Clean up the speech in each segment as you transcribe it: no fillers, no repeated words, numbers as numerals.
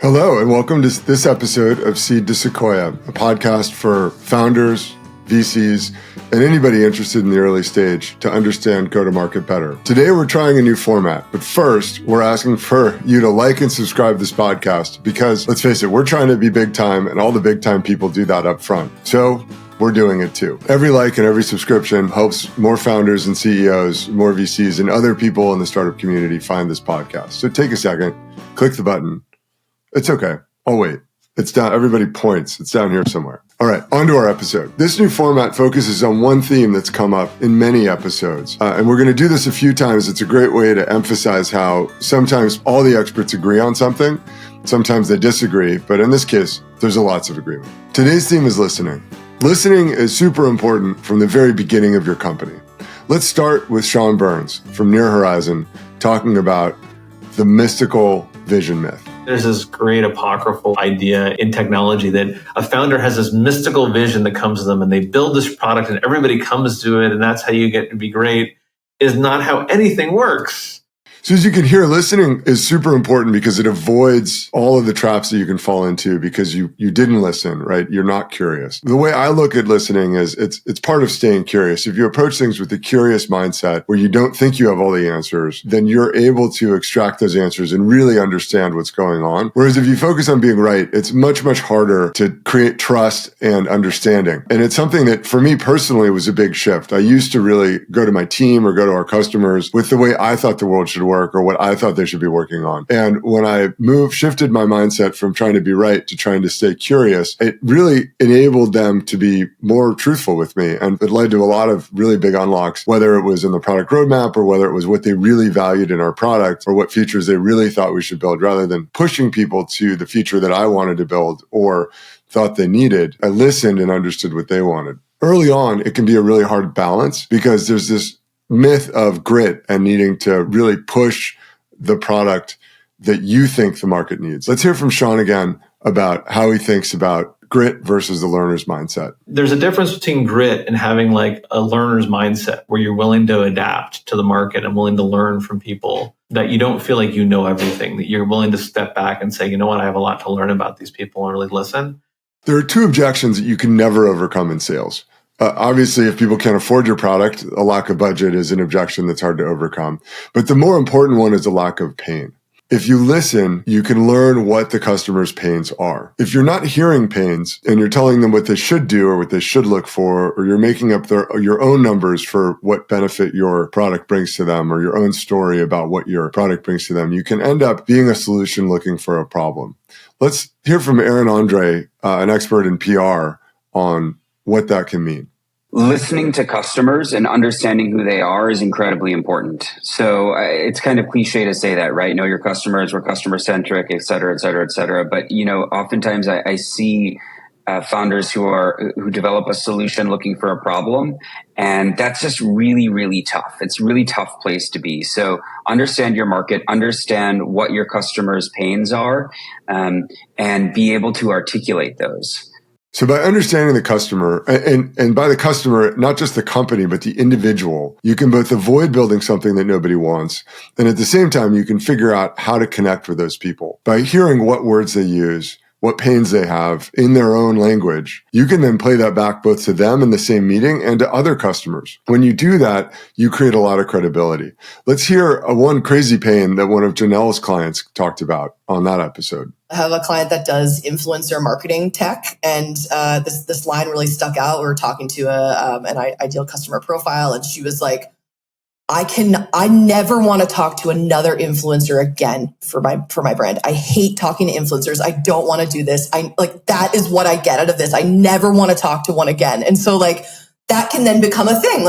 Hello, and welcome to this episode of Seed to Sequoia, a podcast for founders, VCs, and anybody interested in the early stage to understand go-to-market better. Today, we're trying a new format, but first, we're asking for you to like and subscribe this podcast because, let's face it, we're trying to be big time, and all the big time people do that up front. So we're doing it too. Every like and every subscription helps more founders and CEOs, more VCs, and other people in the startup community find this podcast. So take a second, click the button. It's okay. I'll wait. It's down. Everybody points. It's down here somewhere. All right, on to our episode. This new format focuses on one theme that's come up in many episodes. And we're going to do this a few times. It's a great way to emphasize how sometimes all the experts agree on something. Sometimes they disagree. But in this case, there's lots of agreement. Today's theme is listening. Listening is super important from the very beginning of your company. Let's start with Sean Byrnes from Near Horizon talking about the mystical vision myth. There's this great apocryphal idea in technology that a founder has this mystical vision that comes to them and they build this product and everybody comes to it and that's how you get to be great, is not how anything works. So as you can hear, listening is super important because it avoids all of the traps that you can fall into because you didn't listen, right? You're not curious. The way I look at listening is it's part of staying curious. If you approach things with a curious mindset where you don't think you have all the answers, then you're able to extract those answers and really understand what's going on. Whereas if you focus on being right, it's much, much harder to create trust and understanding. And it's something that for me personally was a big shift. I used to really go to my team or go to our customers with the way I thought the world should work or what I thought they should be working on. And when I shifted my mindset from trying to be right to trying to stay curious, it really enabled them to be more truthful with me. And it led to a lot of really big unlocks, whether it was in the product roadmap or whether it was what they really valued in our product or what features they really thought we should build rather than pushing people to the feature that I wanted to build or thought they needed. I listened and understood what they wanted. Early on, it can be a really hard balance because there's this myth of grit and needing to really push the product that you think the market needs. Let's hear from Sean again about how he thinks about grit versus the learner's mindset. There's a difference between grit and having like a learner's mindset where you're willing to adapt to the market and willing to learn from people, that you don't feel like you know everything, that you're willing to step back and say, you know what, I have a lot to learn about these people and really listen. There are two objections that you can never overcome in sales. Obviously, if people can't afford your product, a lack of budget is an objection that's hard to overcome. But the more important one is a lack of pain. If you listen, you can learn what the customer's pains are. If you're not hearing pains and you're telling them what they should do or what they should look for, or you're making up your own numbers for what benefit your product brings to them or your own story about what your product brings to them, you can end up being a solution looking for a problem. Let's hear from Aaron Andre, an expert in PR, on what that can mean. Listening to customers and understanding who they are is incredibly important. So it's kind of cliche to say that, right? Know your customers, we're customer centric, et cetera, et cetera, et cetera. But, oftentimes I see founders who develop a solution looking for a problem. And that's just really, really tough. It's a really tough place to be. So understand your market, understand what your customers' pains are, and be able to articulate those. So by understanding the customer, and by the customer, not just the company, but the individual, you can both avoid building something that nobody wants. And at the same time, you can figure out how to connect with those people. By hearing what words they use, what pains they have in their own language, you can then play that back both to them in the same meeting and to other customers. When you do that, you create a lot of credibility. Let's hear one crazy pain that one of Janel's clients talked about on that episode. I have a client that does influencer marketing tech, and this line really stuck out. We were talking to an ideal customer profile, and she was like, I never want to talk to another influencer again for my brand. I hate talking to influencers. I don't want to do this. That is what I get out of this. I never want to talk to one again. And so that can then become a thing.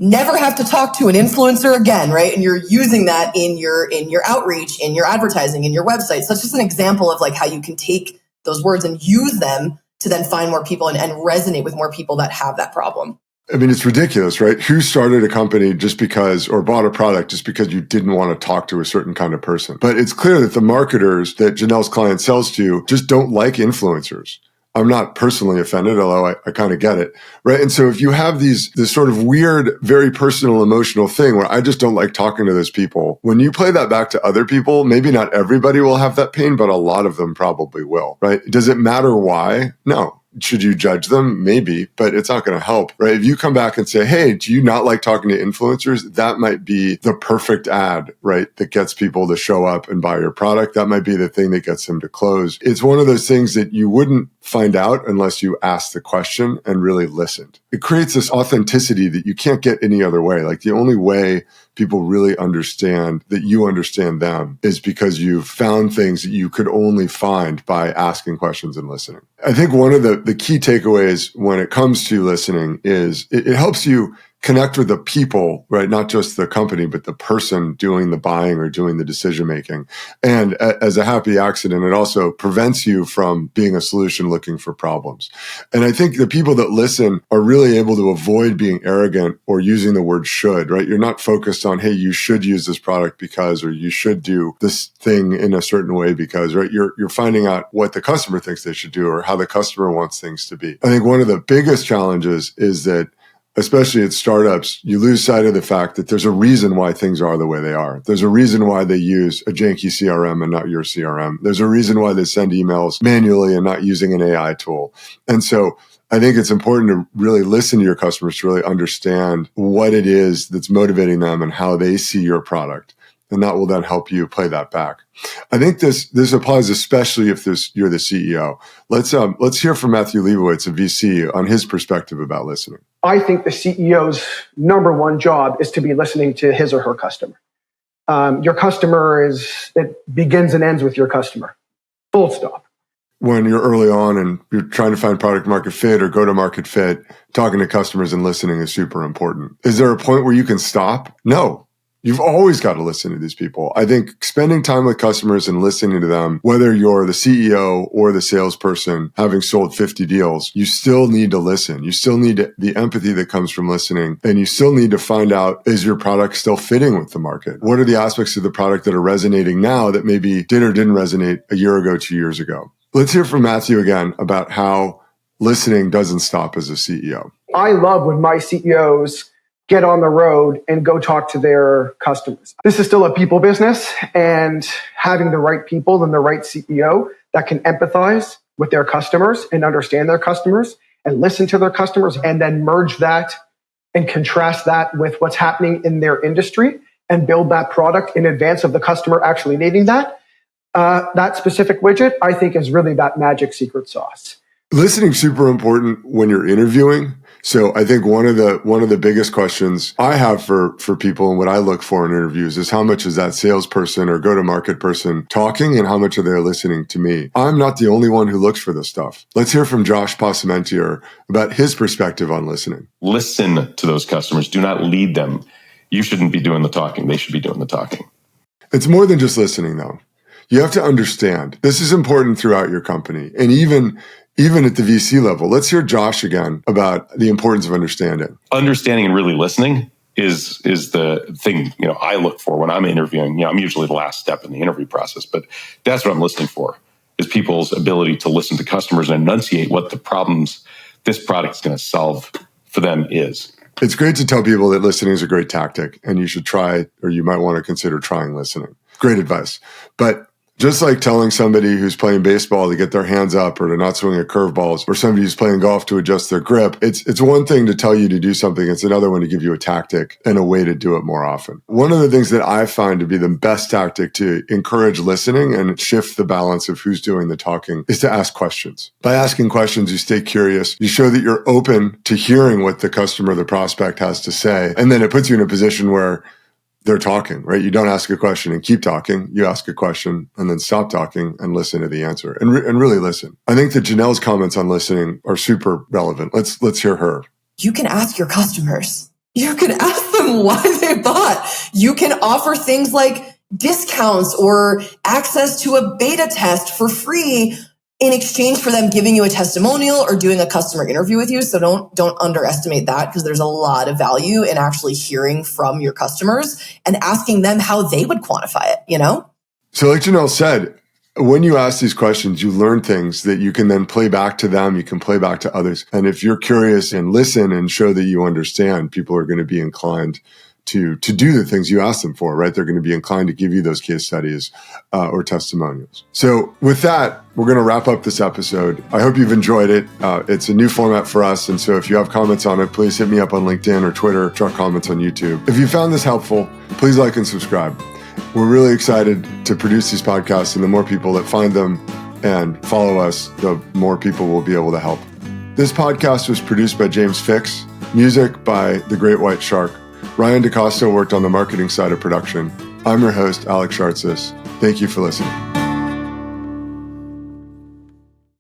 Never have to talk to an influencer again, right? And you're using that in your outreach, in your advertising, in your website. So that's just an example of how you can take those words and use them to then find more people and resonate with more people that have that problem. I mean, it's ridiculous, right? Who started a company just because, or bought a product just because you didn't want to talk to a certain kind of person? But it's clear that the marketers that Janel's client sells to just don't like influencers. I'm not personally offended, although I kind of get it, right? And so if you have this sort of weird, very personal, emotional thing where I just don't like talking to those people, when you play that back to other people, maybe not everybody will have that pain, but a lot of them probably will, right? Does it matter why? No. Should you judge them? Maybe, but it's not going to help, right? If you come back and say, hey, do you not like talking to influencers? That might be the perfect ad, right? That gets people to show up and buy your product. That might be the thing that gets them to close. It's one of those things that you wouldn't find out unless you asked the question and really listened. It creates this authenticity that you can't get any other way. Like the only way people really understand that you understand them is because you've found things that you could only find by asking questions and listening. I think one of the key takeaways when it comes to listening is it helps you connect with the people, right? Not just the company, but the person doing the buying or doing the decision making. And as a happy accident, it also prevents you from being a solution looking for problems. And I think the people that listen are really able to avoid being arrogant or using the word should, right? You're not focused on, hey, you should use this product because, or you should do this thing in a certain way because, right? You're finding out what the customer thinks they should do or how the customer wants things to be. I think one of the biggest challenges is that especially at startups, you lose sight of the fact that there's a reason why things are the way they are. There's a reason why they use a janky CRM and not your CRM. There's a reason why they send emails manually and not using an AI tool. And so I think it's important to really listen to your customers to really understand what it is that's motivating them and how they see your product. And that will then help you play that back. I think this applies especially if you're the CEO. Let's hear from Matthew Leibowitz, a VC, on his perspective about listening. I think the CEO's number one job is to be listening to his or her customer. Your customer it begins and ends with your customer. Full stop. When you're early on and you're trying to find product market fit or go to market fit, talking to customers and listening is super important. Is there a point where you can stop? No. You've always got to listen to these people. I think spending time with customers and listening to them, whether you're the CEO or the salesperson having sold 50 deals, you still need to listen. You still need the empathy that comes from listening. And you still need to find out, is your product still fitting with the market? What are the aspects of the product that are resonating now that maybe did or didn't resonate a year ago, 2 years ago? Let's hear from Matthew again about how listening doesn't stop as a CEO. I love when my CEOs get on the road and go talk to their customers. This is still a people business, and having the right people and the right CEO that can empathize with their customers and understand their customers and listen to their customers and then merge that and contrast that with what's happening in their industry and build that product in advance of the customer actually needing that. That specific widget, I think, is really that magic secret sauce. Listening is super important when you're interviewing. So I think one of the biggest questions I have for people and what I look for in interviews is how much is that salesperson or go-to-market person talking and how much are they listening to me? I'm not the only one who looks for this stuff. Let's hear from Josh Passamentier about his perspective on listening. Listen to those customers. Do not lead them. You shouldn't be doing the talking. They should be doing the talking. It's more than just listening, though. You have to understand. This is important throughout your company. And even at the VC level. Let's hear Josh again about the importance of understanding. Understanding and really listening is the thing, I look for when I'm interviewing. I'm usually the last step in the interview process, but that's what I'm listening for, is people's ability to listen to customers and enunciate what the problems this product is going to solve for them is. It's great to tell people that listening is a great tactic and you should try, or you might want to consider trying listening. Great advice. But just like telling somebody who's playing baseball to get their hands up or to not swing at curveballs, or somebody who's playing golf to adjust their grip, it's one thing to tell you to do something. It's another one to give you a tactic and a way to do it more often. One of the things that I find to be the best tactic to encourage listening and shift the balance of who's doing the talking is to ask questions. By asking questions, you stay curious. You show that you're open to hearing what the customer, the prospect has to say. And then it puts you in a position where they're talking, right? You don't ask a question and keep talking. You ask a question and then stop talking and listen to the answer and really listen. I think that Janel's comments on listening are super relevant. Let's hear her. You can ask your customers. You can ask them why they bought. You can offer things like discounts or access to a beta test for free in exchange for them giving you a testimonial or doing a customer interview with you. So don't underestimate that, because there's a lot of value in actually hearing from your customers and asking them how they would quantify it, So like Janel said, when you ask these questions, you learn things that you can then play back to them. You can play back to others. And if you're curious and listen and show that you understand, people are going to be inclined to do the things you ask them for, right? They're going to be inclined to give you those case studies or testimonials. So with that, we're going to wrap up this episode. I hope you've enjoyed it. It's a new format for us. And so if you have comments on it, please hit me up on LinkedIn or Twitter, drop comments on YouTube. If you found this helpful, please like and subscribe. We're really excited to produce these podcasts, and the more people that find them and follow us, the more people will be able to help. This podcast was produced by James Fix, music by The Great White Shark. Ryan DeCosta worked on the marketing side of production. I'm your host, Alex Shartsis. Thank you for listening.